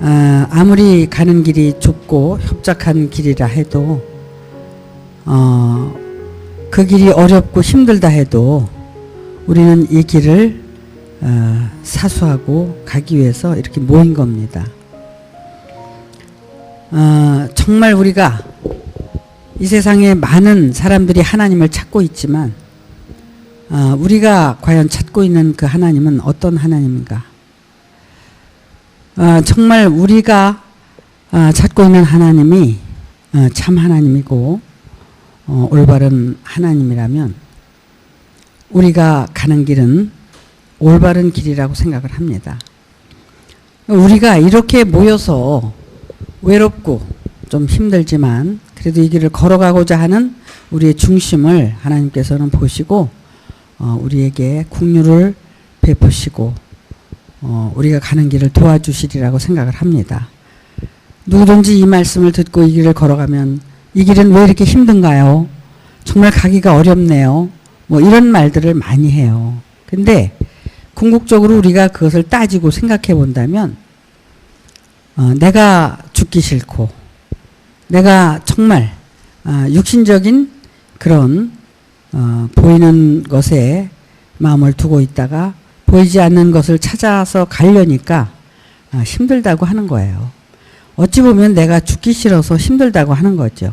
아무리 가는 길이 좁고 협착한 길이라 해도 그 길이 어렵고 힘들다 해도 우리는 이 길을 사수하고 가기 위해서 이렇게 모인 겁니다. 정말 우리가 이 세상에 많은 사람들이 하나님을 찾고 있지만 우리가 과연 찾고 있는 그 하나님은 어떤 하나님인가? 정말 우리가 찾고 있는 하나님이 참 하나님이고 올바른 하나님이라면 우리가 가는 길은 올바른 길이라고 생각을 합니다. 우리가 이렇게 모여서 외롭고 좀 힘들지만 그래도 이 길을 걸어가고자 하는 우리의 중심을 하나님께서는 보시고 우리에게 긍휼을 베푸시고 우리가 가는 길을 도와주시리라고 생각을 합니다. 누구든지 이 말씀을 듣고 이 길을 걸어가면 이 길은 왜 이렇게 힘든가요? 정말 가기가 어렵네요. 뭐 이런 말들을 많이 해요. 근데 궁극적으로 우리가 그것을 따지고 생각해 본다면 내가 죽기 싫고 내가 정말 육신적인 그런 보이는 것에 마음을 두고 있다가 보이지 않는 것을 찾아서 가려니까 힘들다고 하는 거예요. 어찌 보면 내가 죽기 싫어서 힘들다고 하는 거죠.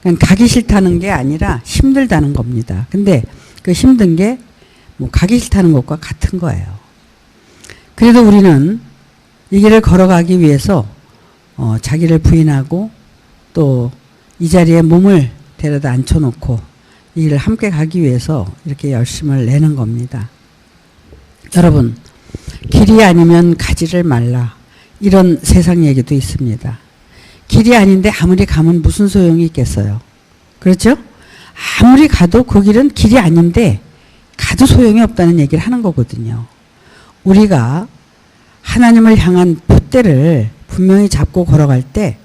그러니까 가기 싫다는 게 아니라 힘들다는 겁니다. 근데 그 힘든 게 뭐 가기 싫다는 것과 같은 거예요. 그래도 우리는 이 길을 걸어가기 위해서 자기를 부인하고 또 이 자리에 몸을 데려다 앉혀놓고 이 길을 함께 가기 위해서 이렇게 열심을 내는 겁니다. 여러분, 길이 아니면 가지를 말라. 이런 세상 얘기도 있습니다. 길이 아닌데 아무리 가면 무슨 소용이 있겠어요. 그렇죠? 아무리 가도 그 길은 길이 아닌데 가도 소용이 없다는 얘기를 하는 거거든요. 우리가 하나님을 향한 푯대를 분명히 잡고 걸어갈 때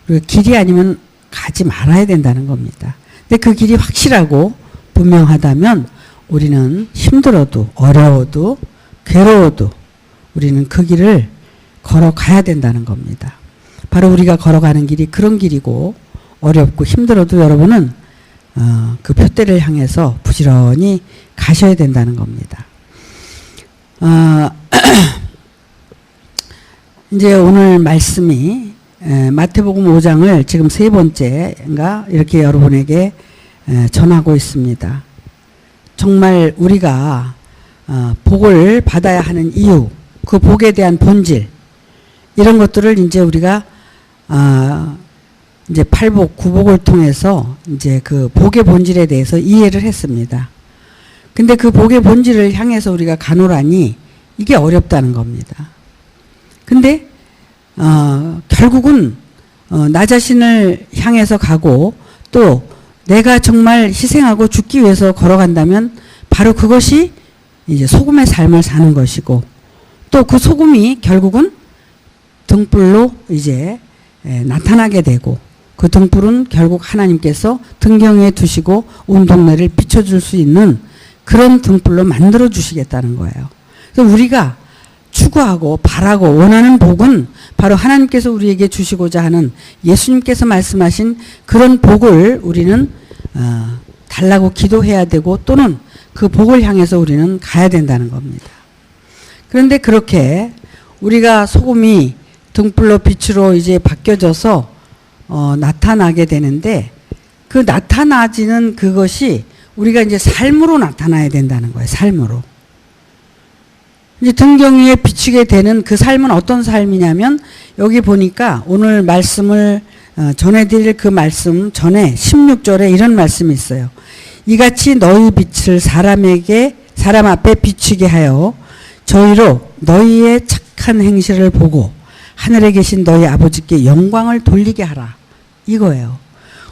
우리가 길이 아니면 가지 말아야 된다는 겁니다. 근데 그 길이 확실하고 분명하다면 우리는 힘들어도 어려워도 괴로워도 우리는 그 길을 걸어가야 된다는 겁니다. 바로 우리가 걸어가는 길이 그런 길이고 어렵고 힘들어도 여러분은 그 푯대를 향해서 부지런히 가셔야 된다는 겁니다. 이제 오늘 말씀이 마태복음 5장을 지금 세 번째인가 이렇게 여러분에게 전하고 있습니다. 정말 우리가 복을 받아야 하는 이유, 그 복에 대한 본질 이런 것들을 이제 우리가 이제 팔복, 구복을 통해서 이제 그 복의 본질에 대해서 이해를 했습니다. 근데 그 복의 본질을 향해서 우리가 가노라니 이게 어렵다는 겁니다. 근데 결국은 나 자신을 향해서 가고 또 내가 정말 희생하고 죽기 위해서 걸어간다면 바로 그것이 이제 소금의 삶을 사는 것이고 또 그 소금이 결국은 등불로 이제 나타나게 되고 그 등불은 결국 하나님께서 등경 위에 두시고 온 동네를 비춰줄 수 있는 그런 등불로 만들어 주시겠다는 거예요. 그래서 우리가 추구하고 바라고 원하는 복은 바로 하나님께서 우리에게 주시고자 하는 예수님께서 말씀하신 그런 복을 우리는 달라고 기도해야 되고 또는 그 복을 향해서 우리는 가야 된다는 겁니다. 그런데 그렇게 우리가 소금이 등불로 빛으로 이제 바뀌어져서 나타나게 되는데 그 나타나지는 그것이 우리가 이제 삶으로 나타나야 된다는 거예요. 삶으로. 이제 등경 위에 비추게 되는 그 삶은 어떤 삶이냐면 여기 보니까 오늘 말씀을 전해드릴 그 말씀 전에 16절에 이런 말씀이 있어요. 이같이 너희 빛을 사람 앞에 비추게 하여 저희로 너희의 착한 행실을 보고 하늘에 계신 너희 아버지께 영광을 돌리게 하라. 이거예요.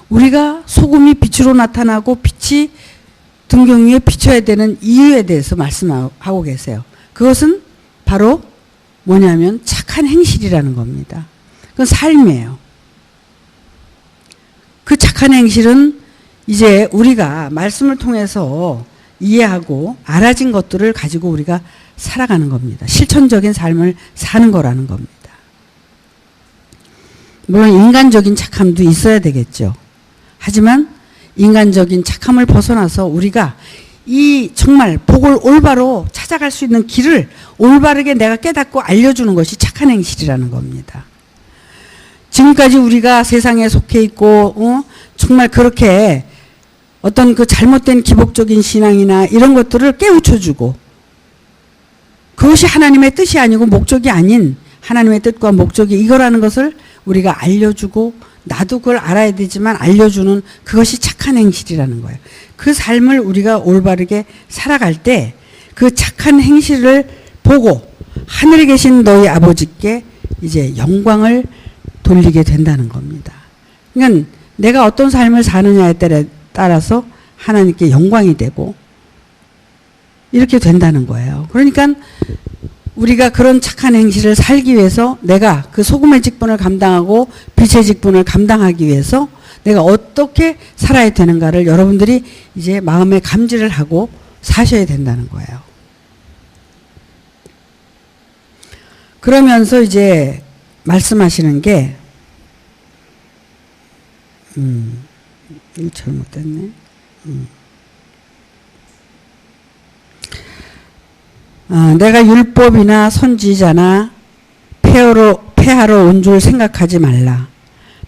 우리가 소금이 빛으로 나타나고 빛이 등경 위에 비춰야 되는 이유에 대해서 말씀하고 계세요. 그것은 바로 뭐냐면 착한 행실이라는 겁니다. 그건 삶이에요. 그 착한 행실은 이제 우리가 말씀을 통해서 이해하고 알아진 것들을 가지고 우리가 살아가는 겁니다. 실천적인 삶을 사는 거라는 겁니다. 물론 인간적인 착함도 있어야 되겠죠. 하지만 인간적인 착함을 벗어나서 우리가 이 정말 복을 올바로 찾아갈 수 있는 길을 올바르게 내가 깨닫고 알려주는 것이 착한 행실이라는 겁니다. 지금까지 우리가 세상에 속해 있고 정말 그렇게 어떤 그 잘못된 기복적인 신앙이나 이런 것들을 깨우쳐주고 그것이 하나님의 뜻이 아니고 목적이 아닌 하나님의 뜻과 목적이 이거라는 것을 우리가 알려주고 나도 그걸 알아야 되지만 알려주는 그것이 착한 행실이라는 거예요. 그 삶을 우리가 올바르게 살아갈 때 그 착한 행실을 보고 하늘에 계신 너희 아버지께 이제 영광을 돌리게 된다는 겁니다. 그러니까 내가 어떤 삶을 사느냐에 따라서 하나님께 영광이 되고 이렇게 된다는 거예요. 그러니까 우리가 그런 착한 행실을 살기 위해서 내가 그 소금의 직분을 감당하고 빛의 직분을 감당하기 위해서 내가 어떻게 살아야 되는가를 여러분들이 이제 마음에 감지를 하고 사셔야 된다는 거예요. 그러면서 이제 말씀하시는 게 이거 잘못됐네. 내가 율법이나 선지자나 폐하러 온 줄 생각하지 말라.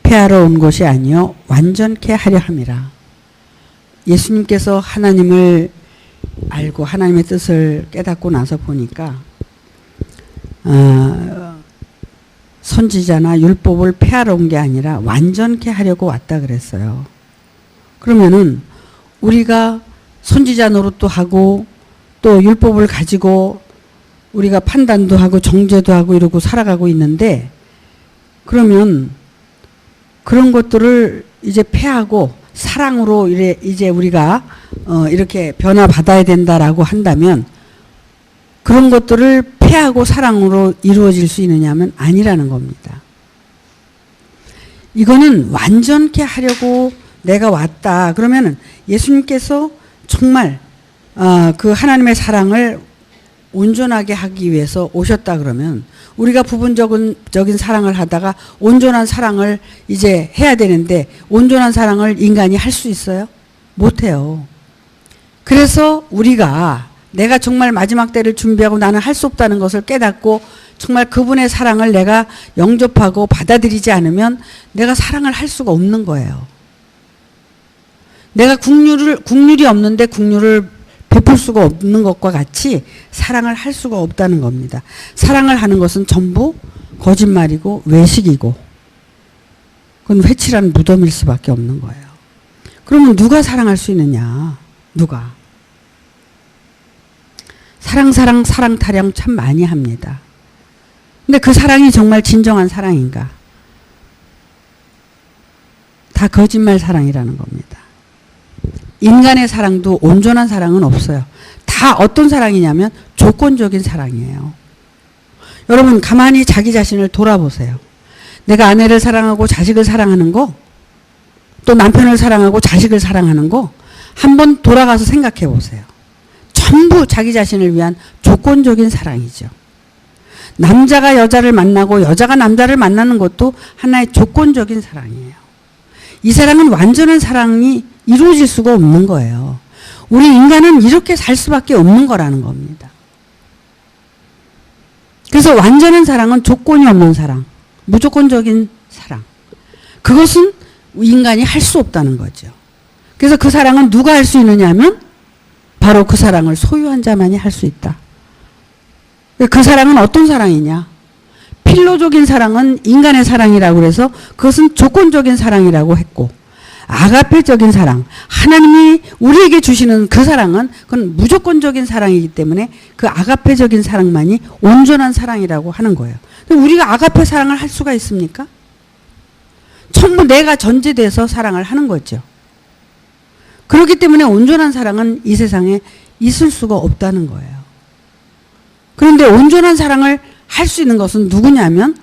폐하러 온 것이 아니요 완전케 하려 함이라. 예수님께서 하나님을 알고 하나님의 뜻을 깨닫고 나서 보니까 선지자나 율법을 폐하러 온 게 아니라 완전케 하려고 왔다 그랬어요. 그러면은 우리가 선지자 노릇도 하고 또 율법을 가지고 우리가 판단도 하고 정죄도 하고 이러고 살아가고 있는데 그러면 그런 것들을 이제 폐하고 사랑으로 이제 우리가 이렇게 변화받아야 된다라고 한다면 그런 것들을 폐하고 사랑으로 이루어질 수 있느냐 하면 아니라는 겁니다. 이거는 완전케 하려고 내가 왔다. 그러면은 예수님께서 정말 그 하나님의 사랑을 온전하게 하기 위해서 오셨다 그러면 우리가 부분적인 사랑을 하다가 온전한 사랑을 이제 해야 되는데 온전한 사랑을 인간이 할 수 있어요? 못해요. 그래서 우리가 내가 정말 마지막 때를 준비하고 나는 할 수 없다는 것을 깨닫고 정말 그분의 사랑을 내가 영접하고 받아들이지 않으면 내가 사랑을 할 수가 없는 거예요. 내가 국률이 없는데 국률을 베풀 수가 없는 것과 같이 사랑을 할 수가 없다는 겁니다. 사랑을 하는 것은 전부 거짓말이고 외식이고 그건 회칠한 무덤일 수밖에 없는 거예요. 그러면 누가 사랑할 수 있느냐? 누가? 사랑 타령 참 많이 합니다. 근데 그 사랑이 정말 진정한 사랑인가? 다 거짓말 사랑이라는 겁니다. 인간의 사랑도 온전한 사랑은 없어요. 다 어떤 사랑이냐면 조건적인 사랑이에요. 여러분 가만히 자기 자신을 돌아보세요. 내가 아내를 사랑하고 자식을 사랑하는 거, 또 남편을 사랑하고 자식을 사랑하는 거 한번 돌아가서 생각해 보세요. 전부 자기 자신을 위한 조건적인 사랑이죠. 남자가 여자를 만나고 여자가 남자를 만나는 것도 하나의 조건적인 사랑이에요. 이 사랑은 완전한 사랑이 이루어질 수가 없는 거예요. 우리 인간은 이렇게 살 수밖에 없는 거라는 겁니다. 그래서 완전한 사랑은 조건이 없는 사랑, 무조건적인 사랑. 그것은 인간이 할 수 없다는 거죠. 그래서 그 사랑은 누가 할 수 있느냐 하면 바로 그 사랑을 소유한 자만이 할 수 있다. 그 사랑은 어떤 사랑이냐? 필로적인 사랑은 인간의 사랑이라고 해서 그것은 조건적인 사랑이라고 했고 아가페적인 사랑, 하나님이 우리에게 주시는 그 사랑은 그건 무조건적인 사랑이기 때문에 그 아가페적인 사랑만이 온전한 사랑이라고 하는 거예요. 우리가 아가페 사랑을 할 수가 있습니까? 전부 내가 전제돼서 사랑을 하는 거죠. 그렇기 때문에 온전한 사랑은 이 세상에 있을 수가 없다는 거예요. 그런데 온전한 사랑을 할 수 있는 것은 누구냐면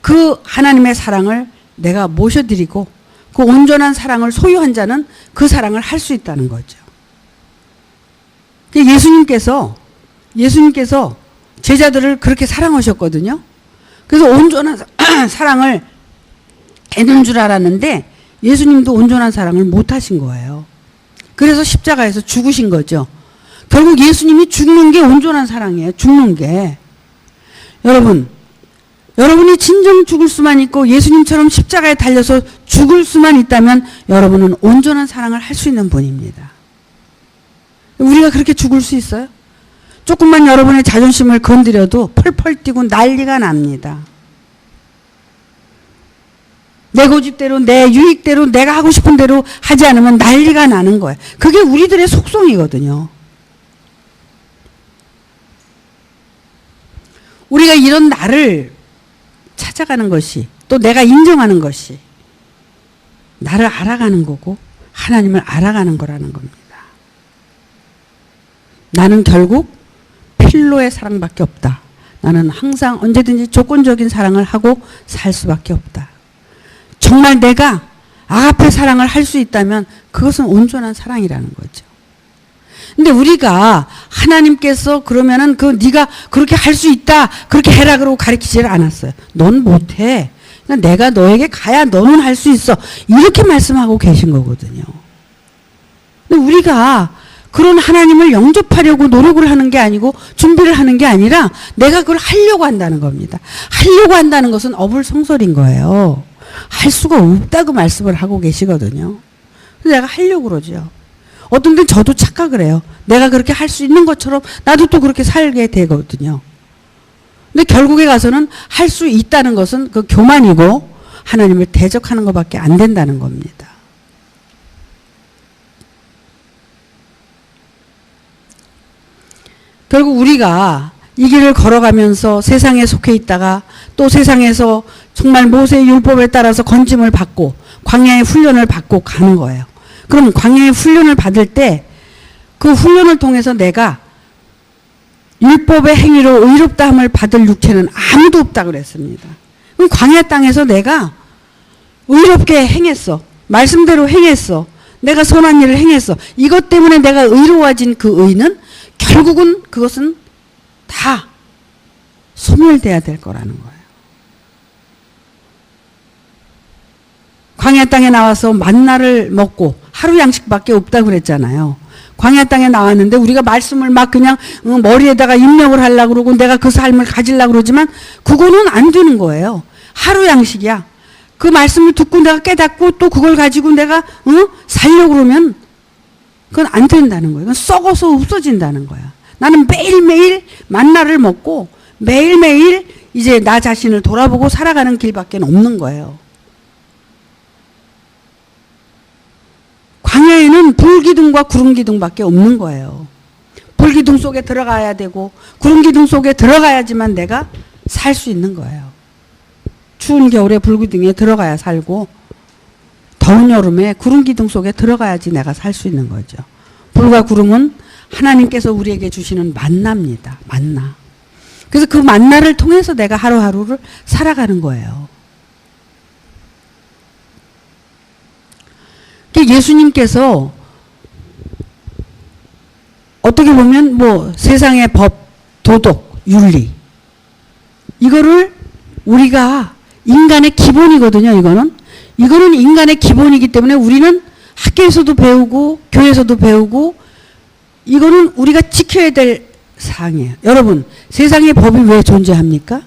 그 하나님의 사랑을 내가 모셔드리고 그 온전한 사랑을 소유한 자는 그 사랑을 할 수 있다는 거죠. 예수님께서 제자들을 그렇게 사랑하셨거든요. 그래서 온전한 사랑을 되는 줄 알았는데 예수님도 온전한 사랑을 못 하신 거예요. 그래서 십자가에서 죽으신 거죠. 결국 예수님이 죽는 게 온전한 사랑이에요. 죽는 게. 여러분이 진정 죽을 수만 있고 예수님처럼 십자가에 달려서 죽을 수만 있다면 여러분은 온전한 사랑을 할 수 있는 분입니다. 우리가 그렇게 죽을 수 있어요? 조금만 여러분의 자존심을 건드려도 펄펄 뛰고 난리가 납니다. 내 고집대로 내 유익대로 내가 하고 싶은 대로 하지 않으면 난리가 나는 거예요. 그게 우리들의 속성이거든요. 우리가 이런 나를 찾아가는 것이 또 내가 인정하는 것이 나를 알아가는 거고 하나님을 알아가는 거라는 겁니다. 나는 결국 필로의 사랑밖에 없다. 나는 항상 언제든지 조건적인 사랑을 하고 살 수밖에 없다. 정말 내가 아가페 사랑을 할 수 있다면 그것은 온전한 사랑이라는 거죠. 근데 우리가 하나님께서 그러면은 네가 그렇게 할 수 있다. 그렇게 해라 그러고 가르치지를 않았어요. 넌 못해. 내가 너에게 가야 너는 할 수 있어. 이렇게 말씀하고 계신 거거든요. 근데 우리가 그런 하나님을 영접하려고 노력을 하는 게 아니고 준비를 하는 게 아니라 내가 그걸 하려고 한다는 겁니다. 하려고 한다는 것은 어불성설인 거예요. 할 수가 없다고 말씀을 하고 계시거든요. 그래서 내가 하려고 그러죠. 어떤 데는 저도 착각을 해요. 내가 그렇게 할 수 있는 것처럼 나도 또 그렇게 살게 되거든요. 근데 결국에 가서는 할 수 있다는 것은 그 교만이고 하나님을 대적하는 것밖에 안 된다는 겁니다. 결국 우리가 이 길을 걸어가면서 세상에 속해 있다가 또 세상에서 정말 모세의 율법에 따라서 건짐을 받고 광야의 훈련을 받고 가는 거예요. 그럼 광야의 훈련을 받을 때 그 훈련을 통해서 내가 율법의 행위로 의롭다함을 받을 육체는 아무도 없다고 그랬습니다. 그럼 광야 땅에서 내가 의롭게 행했어. 말씀대로 행했어. 내가 선한 일을 행했어. 이것 때문에 내가 의로워진 그 의는 결국은 그것은 다 소멸돼야 될 거라는 거예요. 광야 땅에 나와서 만나를 먹고 하루 양식밖에 없다고 그랬잖아요. 광야 땅에 나왔는데 우리가 말씀을 막 그냥 머리에다가 입력을 하려고 그러고 내가 그 삶을 가지려고 그러지만 그거는 안 되는 거예요. 하루 양식이야. 그 말씀을 듣고 내가 깨닫고 또 그걸 가지고 내가 살려고 그러면 그건 안 된다는 거예요. 그건 썩어서 없어진다는 거야. 나는 매일매일 만나를 먹고 매일매일 이제 나 자신을 돌아보고 살아가는 길밖에 없는 거예요. 광야에는 불기둥과 구름기둥밖에 없는 거예요. 불기둥 속에 들어가야 되고 구름기둥 속에 들어가야지만 내가 살 수 있는 거예요. 추운 겨울에 불기둥에 들어가야 살고 더운 여름에 구름기둥 속에 들어가야지 내가 살 수 있는 거죠. 불과 구름은 하나님께서 우리에게 주시는 만나입니다. 만나. 그래서 그 만나를 통해서 내가 하루하루를 살아가는 거예요. 예수님께서 어떻게 보면 뭐 세상의 법, 도덕, 윤리 이거를 우리가 인간의 기본이거든요. 이거는 인간의 기본이기 때문에 우리는 학교에서도 배우고 교회에서도 배우고 이거는 우리가 지켜야 될 사항이에요. 여러분, 세상의 법이 왜 존재합니까?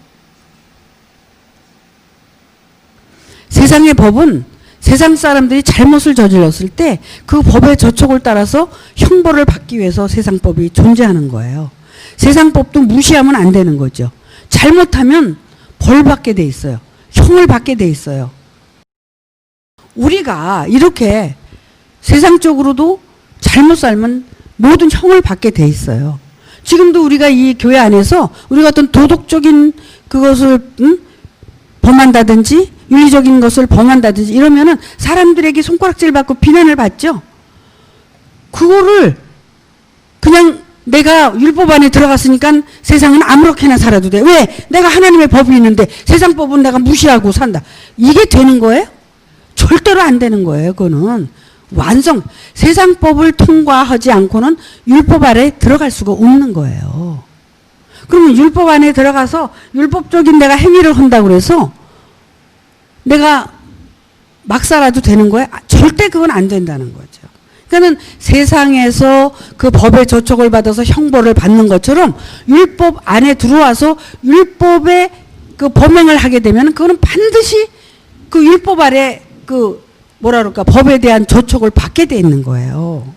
세상의 법은 세상 사람들이 잘못을 저질렀을 때 그 법의 저촉을 따라서 형벌을 받기 위해서 세상법이 존재하는 거예요. 세상법도 무시하면 안 되는 거죠. 잘못하면 벌 받게 돼 있어요. 형을 받게 돼 있어요. 우리가 이렇게 세상적으로도 잘못 살면 모든 형을 받게 돼 있어요. 지금도 우리가 이 교회 안에서 우리가 어떤 도덕적인 그것을 범한다든지 윤리적인 것을 범한다든지 이러면은 사람들에게 손가락질 받고 비난을 받죠. 그거를 그냥 내가 율법 안에 들어갔으니까 세상은 아무렇게나 살아도 돼. 왜? 내가 하나님의 법이 있는데 세상 법은 내가 무시하고 산다. 이게 되는 거예요? 절대로 안 되는 거예요. 그거는 세상 법을 통과하지 않고는 율법 아래 들어갈 수가 없는 거예요. 그러면 율법 안에 들어가서 율법적인 내가 행위를 한다고 그래서 내가 막 살아도 되는 거예요? 절대 그건 안 된다는 거죠. 그러니까는 세상에서 그 법의 저촉을 받아서 형벌을 받는 것처럼 율법 안에 들어와서 율법의 그 범행을 하게 되면 그거는 반드시 그 율법 아래 그 뭐라 그럴까 법에 대한 저촉을 받게 돼 있는 거예요.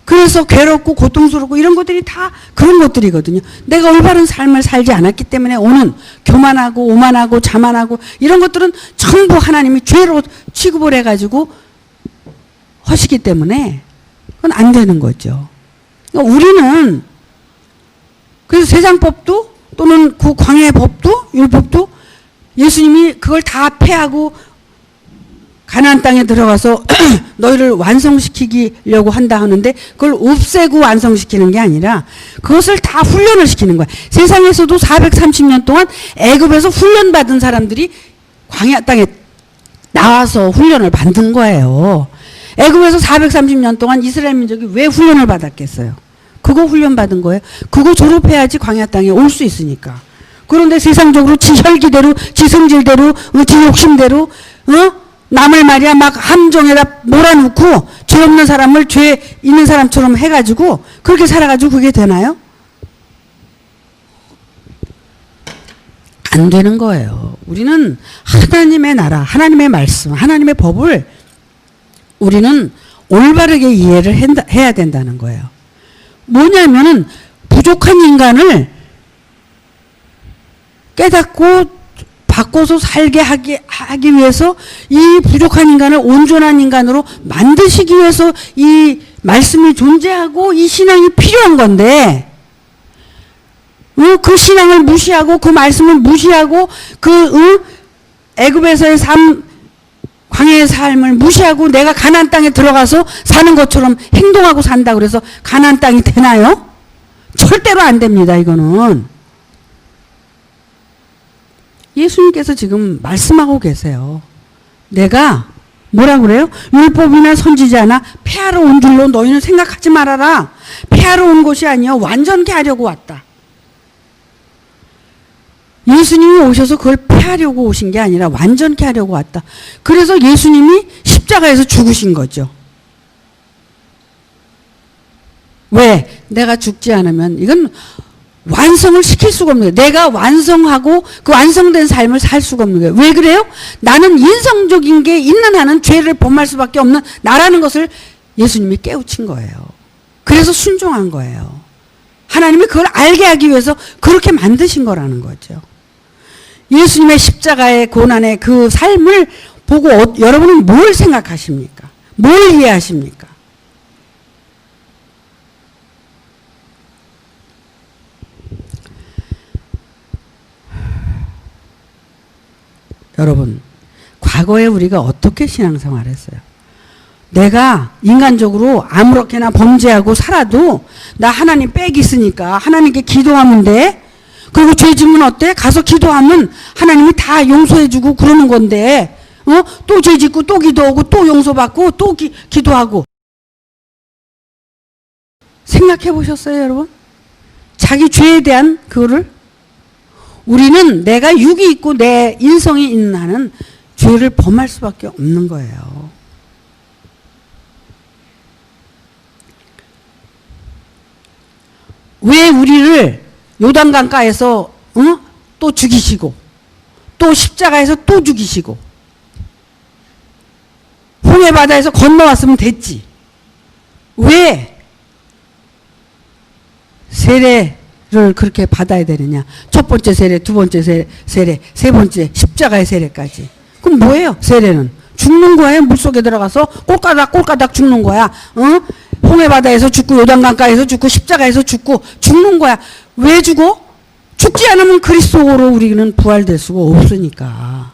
그래서 괴롭고 고통스럽고 이런 것들이 다 그런 것들이거든요. 내가 올바른 삶을 살지 않았기 때문에 오는 교만하고 오만하고 자만하고 이런 것들은 전부 하나님이 죄로 취급을 해가지고 하시기 때문에 그건 안 되는 거죠. 그러니까 우리는 그래서 세상법도 또는 그 광야의 법도 율법도 예수님이 그걸 다 폐하고 가나안 땅에 들어가서 너희를 완성시키려고 한다 하는데 그걸 없애고 완성시키는 게 아니라 그것을 다 훈련을 시키는 거야. 세상에서도 430년 동안 애굽에서 훈련받은 사람들이 광야 땅에 나와서 훈련을 받은 거예요. 애굽에서 430년 동안 이스라엘 민족이 왜 훈련을 받았겠어요? 그거 훈련받은 거예요. 그거 졸업해야지 광야 땅에 올 수 있으니까. 그런데 세상적으로 지 혈기대로 지 성질대로 지 욕심대로 남을 말이야 막 함정에다 몰아넣고 죄 없는 사람을 죄 있는 사람처럼 해가지고 그렇게 살아가지고 그게 되나요? 안 되는 거예요. 우리는 하나님의 나라, 하나님의 말씀, 하나님의 법을 우리는 올바르게 이해를 해야 된다는 거예요. 뭐냐면은 부족한 인간을 깨닫고 바꿔서 살게 하기 위해서 이 부족한 인간을 온전한 인간으로 만드시기 위해서 이 말씀이 존재하고 이 신앙이 필요한 건데 그 신앙을 무시하고 그 말씀을 무시하고 그 애굽에서의 삶 광야의 삶을 무시하고 내가 가나안 땅에 들어가서 사는 것처럼 행동하고 산다 그래서 가나안 땅이 되나요? 절대로 안 됩니다. 이거는 예수님께서 지금 말씀하고 계세요. 내가 뭐라 그래요? 율법이나 선지자나 폐하러 온 줄로 너희는 생각하지 말아라. 폐하러 온 것이 아니요 완전케 하려고 왔다. 예수님이 오셔서 그걸 폐하려고 오신 게 아니라 완전케 하려고 왔다. 그래서 예수님이 십자가에서 죽으신 거죠. 왜? 내가 죽지 않으면 이건 완성을 시킬 수가 없는 거예요. 내가 완성하고 그 완성된 삶을 살 수가 없는 거예요. 왜 그래요? 나는 인성적인 게 있는 한은 죄를 범할 수밖에 없는 나라는 것을 예수님이 깨우친 거예요. 그래서 순종한 거예요. 하나님이 그걸 알게 하기 위해서 그렇게 만드신 거라는 거죠. 예수님의 십자가의 고난의 그 삶을 보고 여러분은 뭘 생각하십니까? 뭘 이해하십니까? 여러분, 과거에 우리가 어떻게 신앙생활을 했어요? 내가 인간적으로 아무렇게나 범죄하고 살아도 나 하나님 빽 있으니까 하나님께 기도하면 돼. 그리고 죄 짓면 어때? 가서 기도하면 하나님이 다 용서해주고 그러는 건데 또 죄 짓고 또 기도하고 또 용서받고 또 기도하고 생각해 보셨어요 여러분? 자기 죄에 대한 그거를 우리는 내가 육이 있고 내 인성이 있는 한은 죄를 범할 수밖에 없는 거예요. 왜 우리를 요단강가에서 또 죽이시고 또 십자가에서 또 죽이시고 홍해바다에서 건너왔으면 됐지. 왜 세례를 그렇게 받아야 되느냐. 첫 번째 세례, 두 번째 세례, 세 번째 십자가의 세례까지. 그럼 뭐예요? 세례는 죽는 거예요. 물속에 들어가서 꼴까닥 죽는 거야. 홍해바다에서 죽고 요단강가에서 죽고 십자가에서 죽고 죽는 거야. 왜 죽어? 죽지 않으면 그리스도로 우리는 부활될 수가 없으니까.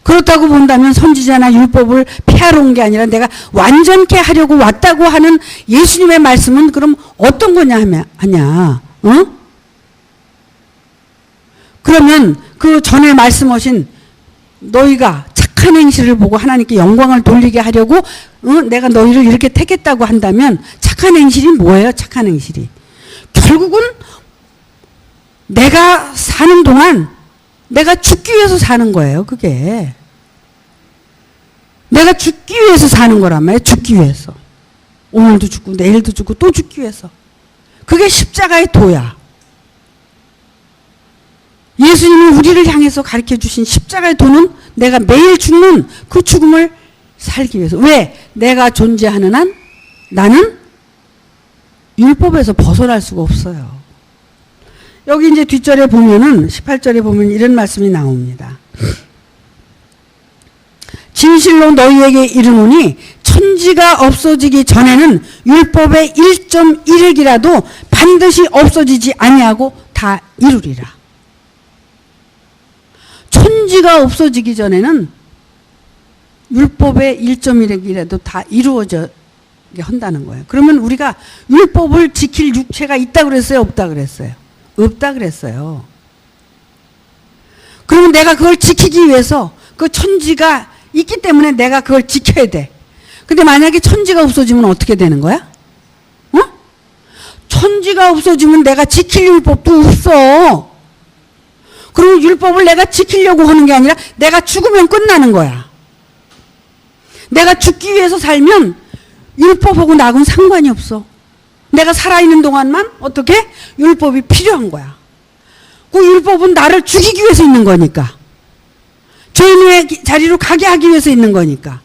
그렇다고 본다면 선지자나 율법을 폐하러 온 게 아니라 내가 완전케 하려고 왔다고 하는 예수님의 말씀은 그럼 어떤 거냐 하냐? 그러면 그 전에 말씀하신 너희가 착한 행실을 보고 하나님께 영광을 돌리게 하려고 내가 너희를 이렇게 택했다고 한다면 착한 행실이 뭐예요? 착한 행실이 결국은 내가 사는 동안 내가 죽기 위해서 사는 거예요. 그게 내가 죽기 위해서 사는 거란 말이에요. 죽기 위해서. 오늘도 죽고 내일도 죽고 또 죽기 위해서. 그게 십자가의 도야. 예수님이 우리를 향해서 가르쳐 주신 십자가의 도는 내가 매일 죽는 그 죽음을 살기 위해서. 왜? 내가 존재하는 한 나는 율법에서 벗어날 수가 없어요. 여기 이제 뒷절에 보면은 18절에 보면 이런 말씀이 나옵니다. 진실로 너희에게 이르노니 천지가 없어지기 전에는 율법의 1.1획이라도 반드시 없어지지 아니하고 다 이루리라. 천지가 없어지기 전에는 율법의 1.1획이라도 다 이루어져 한다는 거예요. 그러면 우리가 율법을 지킬 육체가 있다 그랬어요? 없다 그랬어요? 없다 그랬어요. 그러면 내가 그걸 지키기 위해서 그 천지가 있기 때문에 내가 그걸 지켜야 돼. 근데 만약에 천지가 없어지면 어떻게 되는 거야? 어? 천지가 없어지면 내가 지킬 율법도 없어. 그리고 율법을 내가 지키려고 하는 게 아니라 내가 죽으면 끝나는 거야. 내가 죽기 위해서 살면 율법하고 나하고는 상관이 없어. 내가 살아있는 동안만 어떻게? 율법이 필요한 거야. 그 율법은 나를 죽이기 위해서 있는 거니까. 죄인의 자리로 가게 하기 위해서 있는 거니까.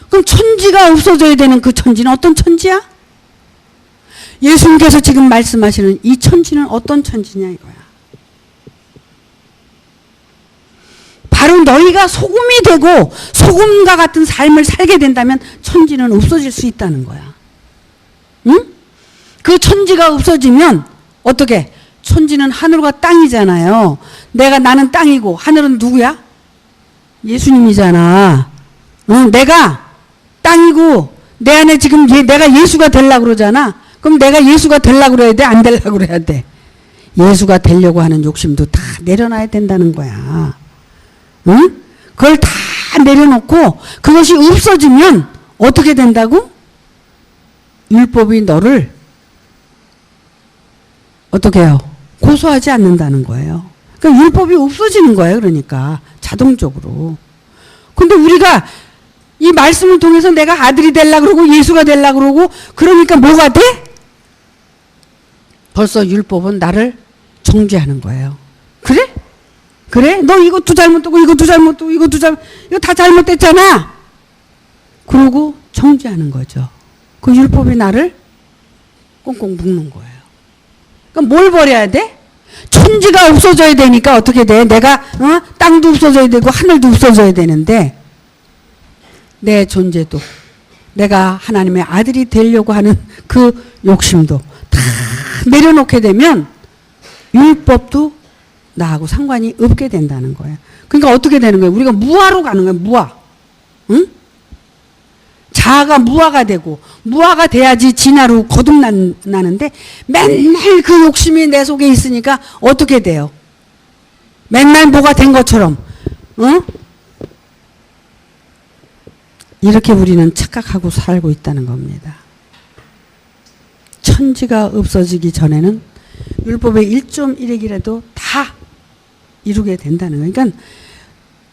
그럼 천지가 없어져야 되는 그 천지는 어떤 천지야? 예수님께서 지금 말씀하시는 이 천지는 어떤 천지냐 이거야. 바로 너희가 소금이 되고 소금과 같은 삶을 살게 된다면 천지는 없어질 수 있다는 거야. 응? 그 천지가 없어지면 어떻게? 천지는 하늘과 땅이잖아요. 나는 땅이고 하늘은 누구야? 예수님이잖아. 응? 내가 땅이고 내 안에 지금 내가 예수가 되려고 그러잖아. 그럼 내가 예수가 되려고 그래야 돼? 안 되려고 그래야 돼? 예수가 되려고 하는 욕심도 다 내려놔야 된다는 거야. 응? 그걸 다 내려놓고 그것이 없어지면 어떻게 된다고? 율법이 너를 어떻게 해요? 고소하지 않는다는 거예요. 그러니까 율법이 없어지는 거예요. 그러니까 자동적으로. 근데 우리가 이 말씀을 통해서 내가 아들이 되려고 그러고 예수가 되려고 그러고 그러니까 뭐가 돼? 벌써 율법은 나를 정죄하는 거예요. 그래? 그래? 너 이것도 잘못되고 이것도 잘못되고 이것도 이거 다 잘못됐잖아. 그러고 정죄하는 거죠. 그 율법이 나를 꽁꽁 묶는 거예요. 그럼 뭘 버려야 돼? 천지가 없어져야 되니까 어떻게 돼? 내가 땅도 없어져야 되고 하늘도 없어져야 되는데 내 존재도 내가 하나님의 아들이 되려고 하는 그 욕심도 다 내려놓게 되면 율법도 나하고 상관이 없게 된다는 거예요. 그러니까 어떻게 되는 거예요? 우리가 무아로 가는 거예요. 무아. 응? 자아가 무아가 되고 무아가 돼야지 진화로 거듭나는데 맨날 그 욕심이 내 속에 있으니까 어떻게 돼요? 맨날 뭐가 된 것처럼 이렇게 우리는 착각하고 살고 있다는 겁니다. 천지가 없어지기 전에는 율법의 1.1획이라도 다 이루게 된다는 거예요. 그러니까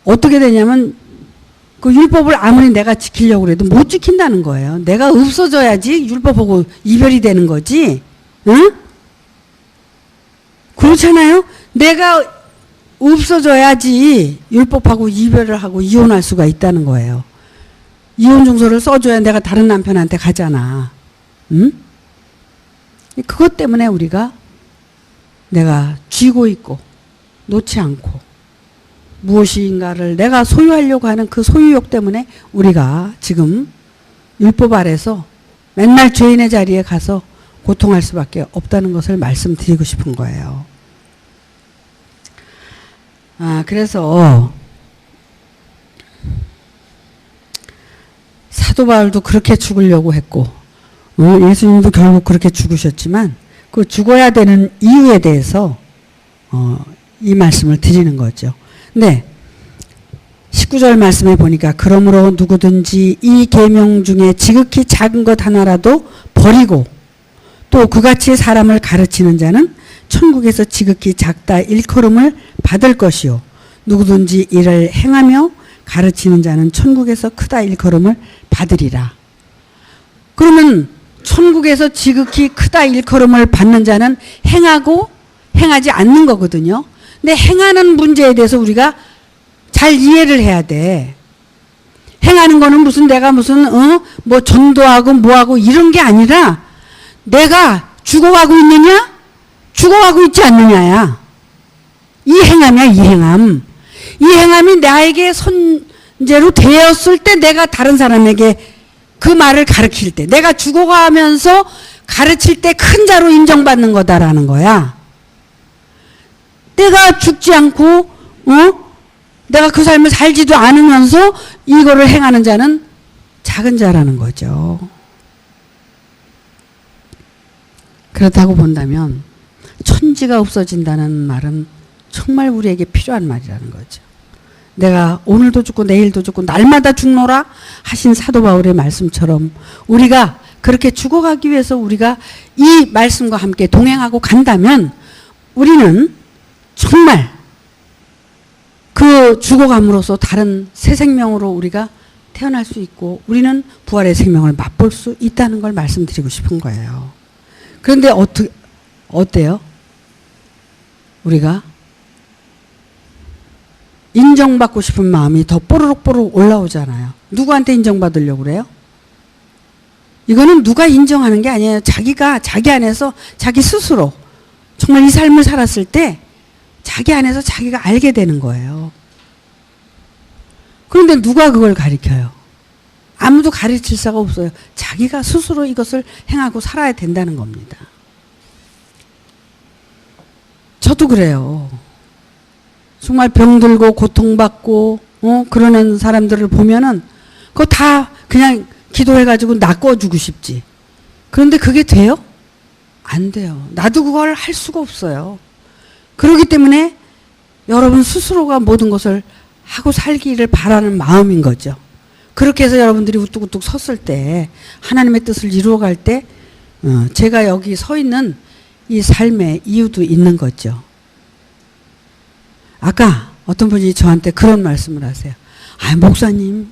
어떻게 되냐면 그 율법을 아무리 내가 지키려고 해도 못 지킨다는 거예요. 내가 없어져야지 율법하고 이별이 되는 거지. 응? 그렇잖아요. 내가 없어져야지 율법하고 이별을 하고 이혼할 수가 있다는 거예요. 이혼 증서를 써줘야 내가 다른 남편한테 가잖아. 응? 그것 때문에 우리가 내가 쥐고 있고 놓지 않고 무엇인가를 내가 소유하려고 하는 그 소유욕 때문에 우리가 지금 율법 아래서 맨날 죄인의 자리에 가서 고통할 수밖에 없다는 것을 말씀드리고 싶은 거예요. 그래서 사도 바울도 그렇게 죽으려고 했고 예수님도 결국 그렇게 죽으셨지만 그 죽어야 되는 이유에 대해서 이 말씀을 드리는 거죠. 근데 19절 말씀에 보니까 그러므로 누구든지 이 계명 중에 지극히 작은 것 하나라도 버리고 또 그같이 사람을 가르치는 자는 천국에서 지극히 작다 일컬음을 받을 것이요 누구든지 이를 행하며 가르치는 자는 천국에서 크다 일컬음을 받으리라. 그러면 천국에서 지극히 크다 일컬음을 받는 자는 행하고 행하지 않는 거거든요. 근데 행하는 문제에 대해서 우리가 잘 이해를 해야 돼. 행하는 거는 무슨 내가 무슨 뭐 전도하고 뭐하고 이런 게 아니라 내가 죽어가고 있느냐 죽어가고 있지 않느냐야. 이 행함이야. 이 행함. 이 행함이 나에게 선제로 되었을 때 내가 다른 사람에게 그 말을 가르칠 때 내가 죽어가면서 가르칠 때 큰 자로 인정받는 거다라는 거야. 내가 죽지 않고 내가 그 삶을 살지도 않으면서 이거를 행하는 자는 작은 자라는 거죠. 그렇다고 본다면 천지가 없어진다는 말은 정말 우리에게 필요한 말이라는 거죠. 내가 오늘도 죽고 내일도 죽고 날마다 죽노라 하신 사도 바울의 말씀처럼 우리가 그렇게 죽어가기 위해서 우리가 이 말씀과 함께 동행하고 간다면 우리는 정말 그 죽어감으로써 다른 새 생명으로 우리가 태어날 수 있고 우리는 부활의 생명을 맛볼 수 있다는 걸 말씀드리고 싶은 거예요. 그런데 어때요? 우리가 인정받고 싶은 마음이 더 뽀로록뽀로록 올라오잖아요. 누구한테 인정받으려고 그래요? 이거는 누가 인정하는 게 아니에요. 자기가 자기 안에서 자기 스스로 정말 이 삶을 살았을 때 자기 안에서 자기가 알게 되는 거예요. 그런데 누가 그걸 가르쳐요? 아무도 가르칠 수가 없어요. 자기가 스스로 이것을 행하고 살아야 된다는 겁니다. 저도 그래요. 정말 병들고 고통받고 그러는 사람들을 보면은 그거 다 그냥 기도해가지고 낚아주고 싶지. 그런데 그게 돼요? 안 돼요. 나도 그걸 할 수가 없어요. 그렇기 때문에 여러분 스스로가 모든 것을 하고 살기를 바라는 마음인 거죠. 그렇게 해서 여러분들이 우뚝우뚝 섰을 때 하나님의 뜻을 이루어갈 때 제가 여기 서 있는 이 삶의 이유도 있는 거죠. 아까 어떤 분이 저한테 그런 말씀을 하세요. 아, 목사님,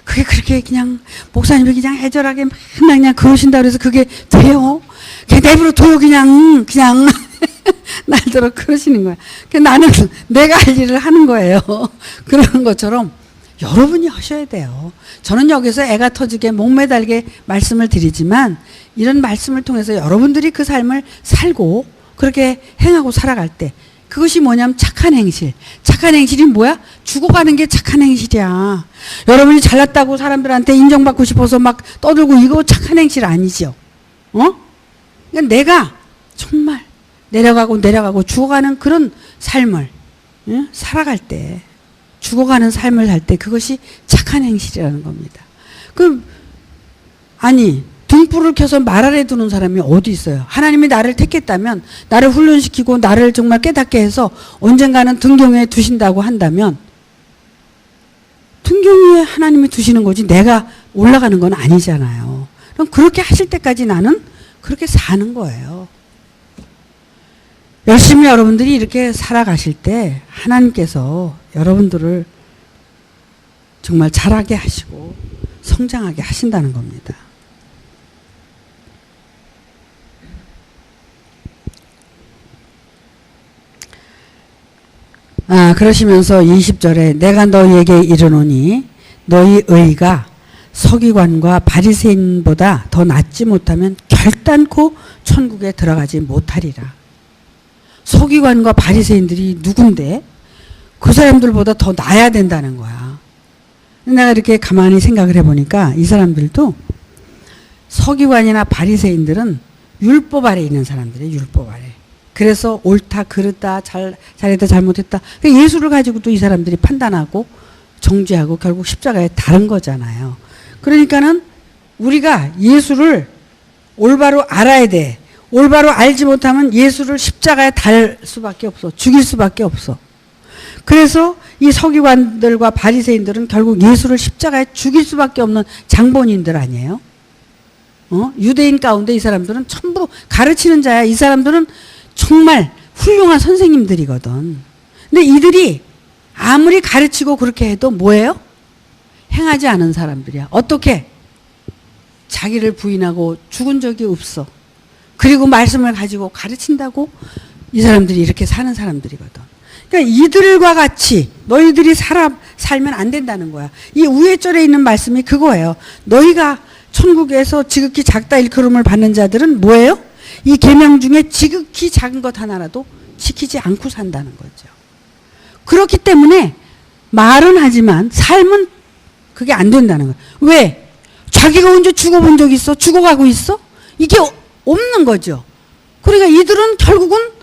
그게 그렇게 그냥, 목사님이 그냥 애절하게 맨날 그냥 그러신다 그래서 그게 돼요? 그냥 내버려 둬요, 그냥. 날더러 그러시는 거야. 나는 내가 할 일을 하는 거예요. 그런 것처럼 여러분이 하셔야 돼요. 저는 여기서 애가 터지게 목매달게 말씀을 드리지만 이런 말씀을 통해서 여러분들이 그 삶을 살고 그렇게 행하고 살아갈 때 그것이 뭐냐면 착한 행실. 착한 행실이 뭐야? 죽어가는 게 착한 행실이야. 여러분이 잘났다고 사람들한테 인정받고 싶어서 막 떠들고 이거 착한 행실 아니죠. 그러니까 내가 정말 내려가고 죽어가는 그런 삶을 살아갈 때 죽어가는 삶을 살 때 그것이 착한 행실이라는 겁니다. 아니 등불을 켜서 말 아래 두는 사람이 어디 있어요? 하나님이 나를 택했다면 나를 훈련시키고 나를 정말 깨닫게 해서 언젠가는 등경에 두신다고 한다면 등경 위에 하나님이 두시는 거지 내가 올라가는 건 아니잖아요. 그럼 그렇게 하실 때까지 나는 그렇게 사는 거예요. 열심히 여러분들이 이렇게 살아가실 때 하나님께서 여러분들을 정말 자라게 하시고 성장하게 하신다는 겁니다. 그러시면서 20절에 내가 너희에게 이르노니 너희 의가 서기관과 바리새인보다 더 낫지 못하면 결단코 천국에 들어가지 못하리라. 서기관과 바리새인들이 누군데? 그 사람들보다 더 나아야 된다는 거야. 내가 이렇게 가만히 생각을 해보니까 이 사람들도 서기관이나 바리새인들은 율법 아래 있는 사람들이에요. 율법 아래. 그래서 옳다 그르다 잘했다 잘못했다 예수를 가지고도 이 사람들이 판단하고 정죄하고 결국 십자가에 다른 거잖아요. 그러니까는 우리가 예수를 올바로 알아야 돼. 올바로 알지 못하면 예수를 십자가에 달 수밖에 없어. 죽일 수밖에 없어. 그래서 이 서기관들과 바리새인들은 결국 예수를 십자가에 죽일 수밖에 없는 장본인들 아니에요? 유대인 가운데 이 사람들은 전부 가르치는 자야. 이 사람들은 정말 훌륭한 선생님들이거든. 근데 이들이 아무리 가르치고 그렇게 해도 뭐예요? 행하지 않은 사람들이야. 어떻게? 자기를 부인하고 죽은 적이 없어. 그리고 말씀을 가지고 가르친다고 이 사람들이 이렇게 사는 사람들이거든. 그러니까 이들과 같이 너희들이 살면 안 된다는 거야. 이 위에 절에 있는 말씀이 그거예요. 너희가 천국에서 지극히 작다 일컬음을 받는 자들은 뭐예요? 이 계명 중에 지극히 작은 것 하나라도 지키지 않고 산다는 거죠. 그렇기 때문에 말은 하지만 삶은 그게 안 된다는 거예요. 왜? 자기가 언제 죽어본 적 있어? 죽어가고 있어? 이게 없는 거죠. 그러니까 이들은 결국은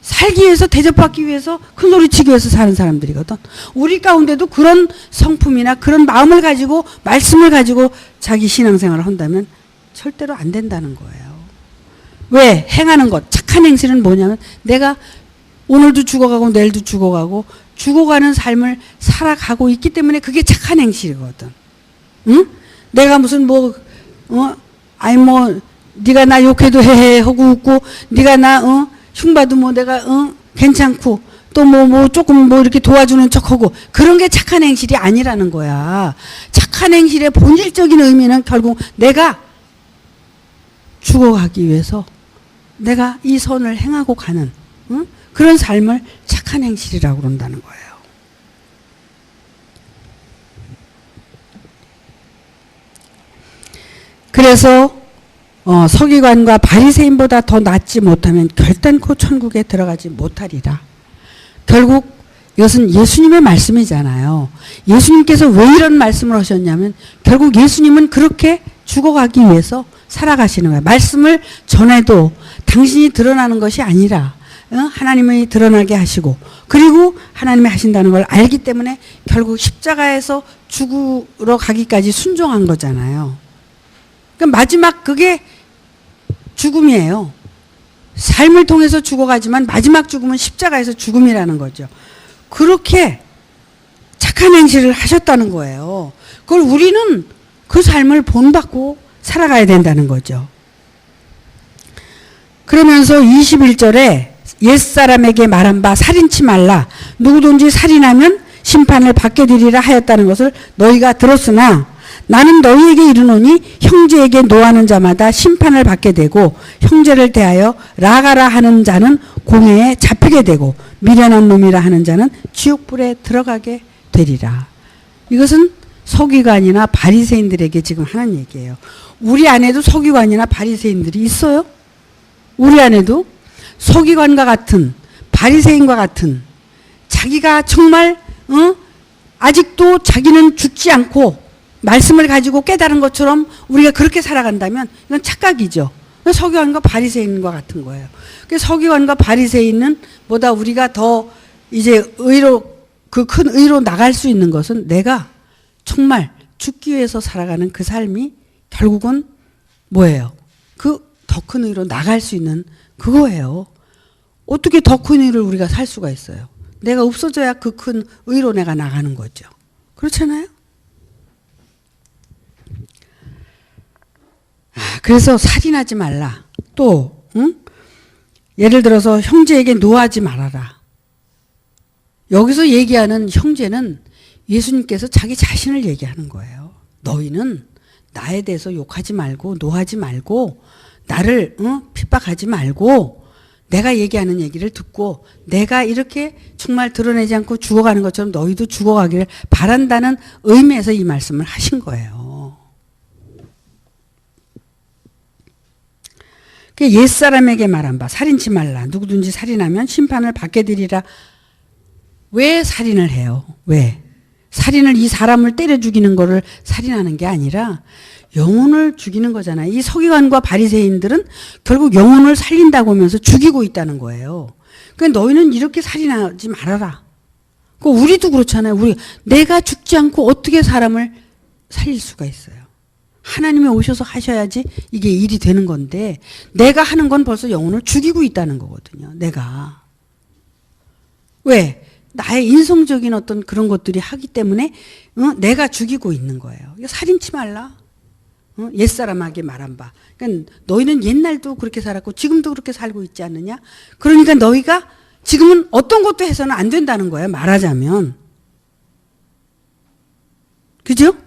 살기 위해서, 대접받기 위해서, 큰소리치기 위해서 사는 사람들이거든. 우리 가운데도 그런 성품이나 그런 마음을 가지고, 말씀을 가지고 자기 신앙생활을 한다면 절대로 안 된다는 거예요. 왜? 행하는 것, 착한 행실은 뭐냐면 내가 오늘도 죽어가고 내일도 죽어가고 죽어가는 삶을 살아가고 있기 때문에 그게 착한 행실이거든. 응? 내가 무슨 아니 네가 나 욕해도 헤헤 하고 웃고, 네가 나 흉봐도 내가 괜찮고, 또 조금 이렇게 도와주는 척하고, 그런 게 착한 행실이 아니라는 거야. 착한 행실의 본질적인 의미는 결국 내가 죽어가기 위해서 내가 이 선을 행하고 가는 그런 삶을 착한 행실이라고 그런다는 거예요. 그래서 서기관과 바리새인보다 더 낫지 못하면 결단코 천국에 들어가지 못하리라. 결국 이것은 예수님의 말씀이잖아요. 예수님께서 왜 이런 말씀을 하셨냐면 결국 예수님은 그렇게 죽어가기 위해서 살아가시는 거예요. 말씀을 전해도 당신이 드러나는 것이 아니라 하나님이 드러나게 하시고, 그리고 하나님이 하신다는 걸 알기 때문에 결국 십자가에서 죽으러 가기까지 순종한 거잖아요. 그러니까 마지막 그게 죽음이에요. 삶을 통해서 죽어가지만 마지막 죽음은 십자가에서 죽음이라는 거죠. 그렇게 착한 행실을 하셨다는 거예요. 그걸 우리는 그 삶을 본받고 살아가야 된다는 거죠. 그러면서 21절에 옛사람에게 말한 바 살인치 말라. 누구든지 살인하면 심판을 받게 되리라 하였다는 것을 너희가 들었으나 나는 너희에게 이르노니 형제에게 노하는 자마다 심판을 받게 되고 형제를 대하여 라가라 하는 자는 공회에 잡히게 되고 미련한 놈이라 하는 자는 지옥불에 들어가게 되리라. 이것은 서기관이나 바리새인들에게 지금 하는 얘기예요. 우리 안에도 서기관이나 바리새인들이 있어요? 우리 안에도 서기관과 같은, 바리새인과 같은, 자기가 정말 아직도 자기는 죽지 않고 말씀을 가지고 깨달은 것처럼 우리가 그렇게 살아간다면 이건 착각이죠. 서기관과 바리새인과 같은 거예요. 서기관과 바리새인은 보다 우리가 더 이제 그 큰 의로 나갈 수 있는 것은 내가 정말 죽기 위해서 살아가는 그 삶이 결국은 뭐예요? 그 더 큰 의로 나갈 수 있는 그거예요. 어떻게 더 큰 의를 우리가 살 수가 있어요? 내가 없어져야 그 큰 의로 내가 나가는 거죠. 그렇잖아요? 그래서 살인하지 말라. 또 예를 들어서 형제에게 노하지 말아라. 여기서 얘기하는 형제는 예수님께서 자기 자신을 얘기하는 거예요. 너희는 나에 대해서 욕하지 말고 노하지 말고 나를 핍박하지 말고 내가 얘기하는 얘기를 듣고 내가 이렇게 정말 드러내지 않고 죽어가는 것처럼 너희도 죽어가기를 바란다는 의미에서 이 말씀을 하신 거예요. 옛사람에게 말한 바 살인치 말라. 누구든지 살인하면 심판을 받게 되리라. 왜 살인을 해요? 왜? 살인을 이 사람을 때려 죽이는 거를 살인하는 게 아니라 영혼을 죽이는 거잖아요. 이 서기관과 바리새인들은 결국 영혼을 살린다고 하면서 죽이고 있다는 거예요. 그러니까 너희는 이렇게 살인하지 말아라. 우리도 그렇잖아요. 내가 죽지 않고 어떻게 사람을 살릴 수가 있어요? 하나님이 오셔서 하셔야지 이게 일이 되는 건데 내가 하는 건 벌써 영혼을 죽이고 있다는 거거든요. 내가. 왜? 나의 인성적인 어떤 그런 것들이 하기 때문에 내가 죽이고 있는 거예요. 살인치 말라. 옛사람에게 말한 바. 그러니까 너희는 옛날도 그렇게 살았고 지금도 그렇게 살고 있지 않느냐? 그러니까 너희가 지금은 어떤 것도 해서는 안 된다는 거예요. 말하자면. 그죠?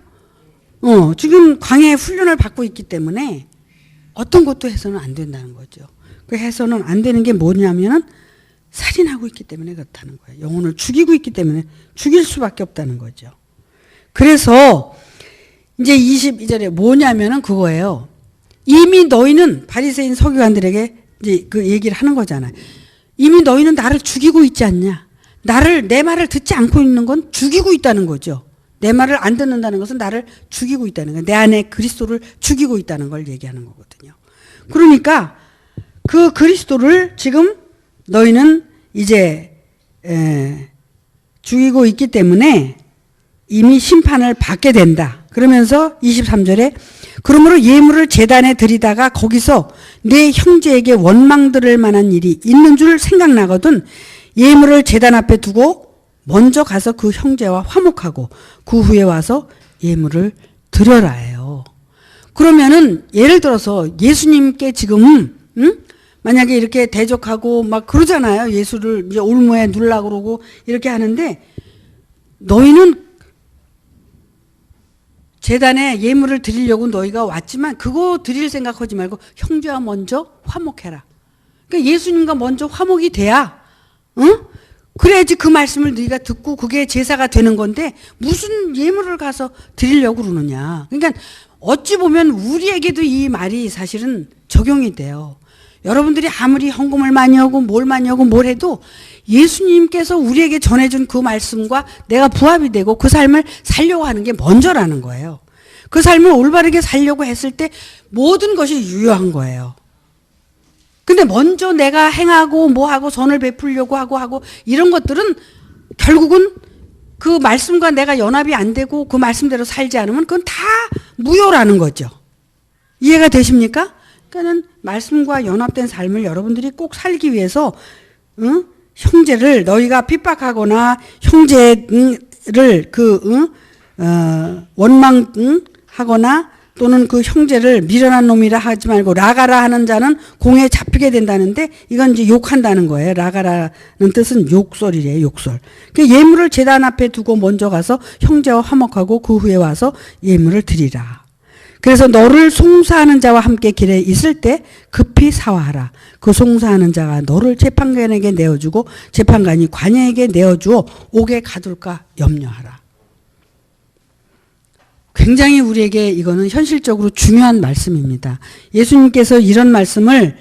지금 광야의 훈련을 받고 있기 때문에 어떤 것도 해서는 안 된다는 거죠. 그 해서는 안 되는 게 뭐냐면은 살인하고 있기 때문에 그렇다는 거예요. 영혼을 죽이고 있기 때문에 죽일 수밖에 없다는 거죠. 그래서 이제 22절에 뭐냐면은 그거예요. 이미 너희는 바리새인 서기관들에게 이제 그 얘기를 하는 거잖아요. 이미 너희는 나를 죽이고 있지 않냐? 내 말을 듣지 않고 있는 건 죽이고 있다는 거죠. 내 말을 안 듣는다는 것은 나를 죽이고 있다는 거예요. 내 안에 그리스도를 죽이고 있다는 걸 얘기하는 거거든요. 그러니까 그 그리스도를 지금 너희는 이제 죽이고 있기 때문에 이미 심판을 받게 된다. 그러면서 23절에 그러므로 예물을 제단에 드리다가 거기서 내 형제에게 원망 들을 만한 일이 있는 줄 생각나거든 예물을 제단 앞에 두고 먼저 가서 그 형제와 화목하고 그 후에 와서 예물을 드려라 해요. 그러면은 예를 들어서 예수님께 지금 만약에 이렇게 대적하고 막 그러잖아요. 예수를 이제 올무에 누르려고 그러고 이렇게 하는데 너희는 제단에 예물을 드리려고 너희가 왔지만 그거 드릴 생각하지 말고 형제와 먼저 화목해라. 그러니까 예수님과 먼저 화목이 돼야 그래야지 그 말씀을 너희가 듣고 그게 제사가 되는 건데 무슨 예물을 가서 드리려고 그러느냐. 그러니까 어찌 보면 우리에게도 이 말이 사실은 적용이 돼요. 여러분들이 아무리 헌금을 많이 하고 뭘 해도 예수님께서 우리에게 전해준 그 말씀과 내가 부합이 되고 그 삶을 살려고 하는 게 먼저라는 거예요. 그 삶을 올바르게 살려고 했을 때 모든 것이 유효한 거예요. 근데 먼저 내가 행하고 뭐하고 선을 베풀려고 하고 이런 것들은 결국은 그 말씀과 내가 연합이 안 되고 그 말씀대로 살지 않으면 그건 다 무효라는 거죠. 이해가 되십니까? 그러니까는 말씀과 연합된 삶을 여러분들이 꼭 살기 위해서 형제를 너희가 핍박하거나 형제를 원망하거나 또는 그 형제를 미련한 놈이라 하지 말고 라가라 하는 자는 공에 잡히게 된다는데 이건 이제 욕한다는 거예요. 라가라는 뜻은 욕설이래요. 욕설. 그 예물을 제단 앞에 두고 먼저 가서 형제와 화목하고 그 후에 와서 예물을 드리라. 그래서 너를 송사하는 자와 함께 길에 있을 때 급히 사화하라. 그 송사하는 자가 너를 재판관에게 내어주고 재판관이 관여에게 내어주어 옥에 가둘까 염려하라. 굉장히 우리에게 이거는 현실적으로 중요한 말씀입니다. 예수님께서 이런 말씀을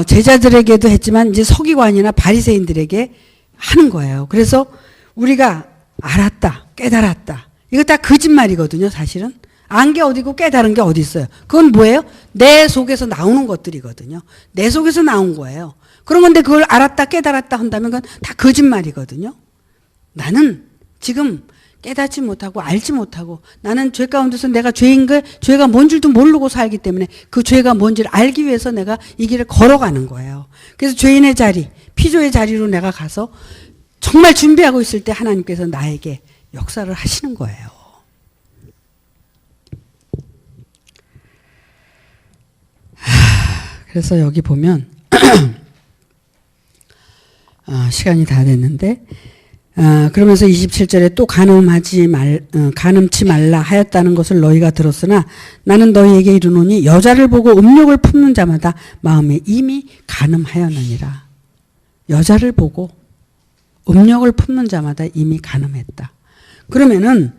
제자들에게도 했지만 이제 서기관이나 바리새인들에게 하는 거예요. 그래서 우리가 알았다, 깨달았다. 이거 다 거짓말이거든요, 사실은. 안 게 어디고 깨달은 게 어디 있어요. 그건 뭐예요? 내 속에서 나오는 것들이거든요. 내 속에서 나온 거예요. 그런 건데 그걸 알았다, 깨달았다 한다면 그건 다 거짓말이거든요. 나는 지금 깨닫지 못하고 알지 못하고 나는 죄 가운데서 내가 죄가 뭔 줄도 모르고 살기 때문에 그 죄가 뭔지를 알기 위해서 내가 이 길을 걸어가는 거예요. 그래서 죄인의 자리, 피조의 자리로 내가 가서 정말 준비하고 있을 때 하나님께서 나에게 역사를 하시는 거예요. 그래서 여기 보면 시간이 다 됐는데 그러면서 27절에 또 간음치 말라 하였다는 것을 너희가 들었으나 나는 너희에게 이르노니 여자를 보고 음욕을 품는 자마다 마음에 이미 간음하였느니라. 여자를 보고 음욕을 품는 자마다 이미 간음했다. 그러면은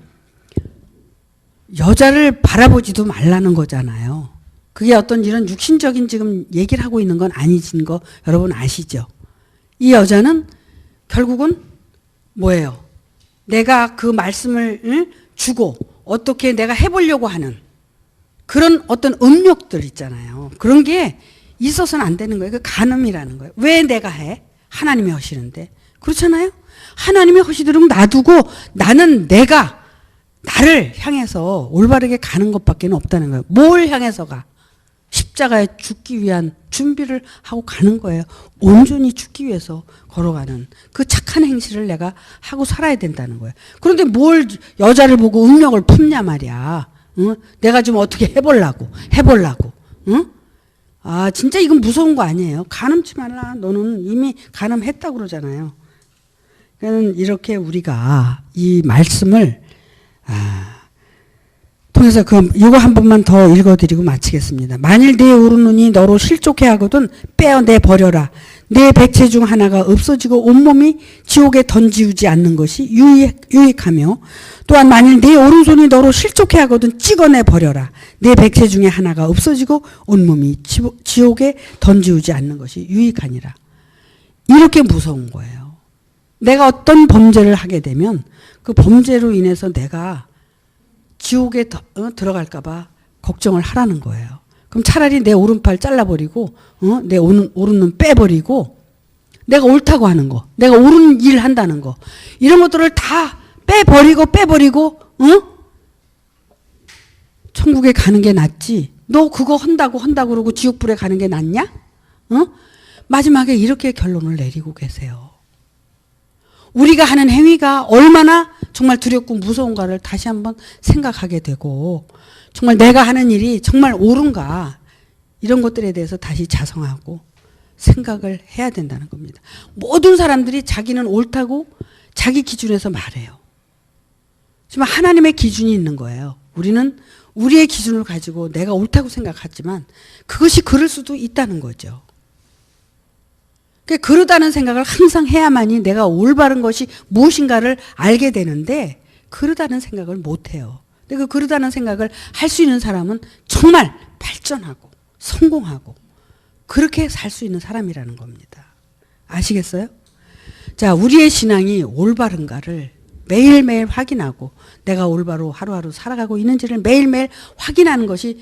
여자를 바라보지도 말라는 거잖아요. 그게 어떤 이런 육신적인 지금 얘기를 하고 있는 건 아니신 거 여러분 아시죠? 이 여자는 결국은 뭐예요? 내가 그 말씀을 주고 어떻게 내가 해보려고 하는 그런 어떤 음욕들 있잖아요. 그런 게 있어서는 안 되는 거예요. 그 간음이라는 거예요. 왜 내가 해? 하나님이 하시는데. 그렇잖아요? 하나님이 하시도록 놔두고 나는 내가 나를 향해서 올바르게 가는 것밖에 없다는 거예요. 뭘 향해서 가? 십자가에 죽기 위한 준비를 하고 가는 거예요. 온전히 죽기 위해서 걸어가는 그 착한 행실을 내가 하고 살아야 된다는 거예요. 그런데 뭘 여자를 보고 음욕을 품냐 말이야. 응? 내가 좀 어떻게 해보려고. 응? 아 진짜 이건 무서운 거 아니에요. 간음치 말라. 너는 이미 간음했다고 그러잖아요. 그러니까 이렇게 우리가 이 말씀을 통해서 이거 한 번만 더 읽어드리고 마치겠습니다. 만일 내 오른눈이 너로 실족해 하거든 빼어내 버려라. 내 백체 중 하나가 없어지고 온몸이 지옥에 던지우지 않는 것이 유익하며, 또한 만일 내 오른손이 너로 실족해 하거든 찍어내 버려라. 내 백체 중에 하나가 없어지고 온몸이 지옥에 던지우지 않는 것이 유익하니라. 이렇게 무서운 거예요. 내가 어떤 범죄를 하게 되면 그 범죄로 인해서 내가 지옥에 들어갈까 봐 걱정을 하라는 거예요. 그럼 차라리 내 오른팔 잘라버리고 내 오른눈 빼버리고 내가 옳다고 하는 거, 내가 옳은 일 한다는 거, 이런 것들을 다 빼버리고 천국에 가는 게 낫지. 너 그거 한다고 그러고 지옥불에 가는 게 낫냐? 마지막에 이렇게 결론을 내리고 계세요. 우리가 하는 행위가 얼마나 정말 두렵고 무서운가를 다시 한번 생각하게 되고, 정말 내가 하는 일이 정말 옳은가, 이런 것들에 대해서 다시 자성하고 생각을 해야 된다는 겁니다. 모든 사람들이 자기는 옳다고 자기 기준에서 말해요. 하지만 하나님의 기준이 있는 거예요. 우리는 우리의 기준을 가지고 내가 옳다고 생각하지만 그것이 그럴 수도 있다는 거죠. 그러다는 생각을 항상 해야만이 내가 올바른 것이 무엇인가를 알게 되는데, 그러다는 생각을 못해요. 근데 그러다는 생각을 할 수 있는 사람은 정말 발전하고 성공하고 그렇게 살 수 있는 사람이라는 겁니다. 아시겠어요? 자, 우리의 신앙이 올바른가를 매일매일 확인하고 내가 올바로 하루하루 살아가고 있는지를 매일매일 확인하는 것이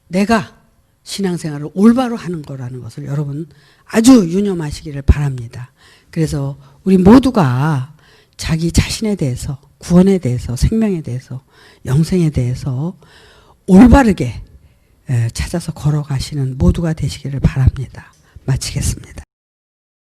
내가 신앙생활을 올바로 하는 거라는 것을 여러분 아주 유념하시기를 바랍니다. 그래서 우리 모두가 자기 자신에 대해서, 구원에 대해서, 생명에 대해서, 영생에 대해서 올바르게 찾아서 걸어가시는 모두가 되시기를 바랍니다. 마치겠습니다.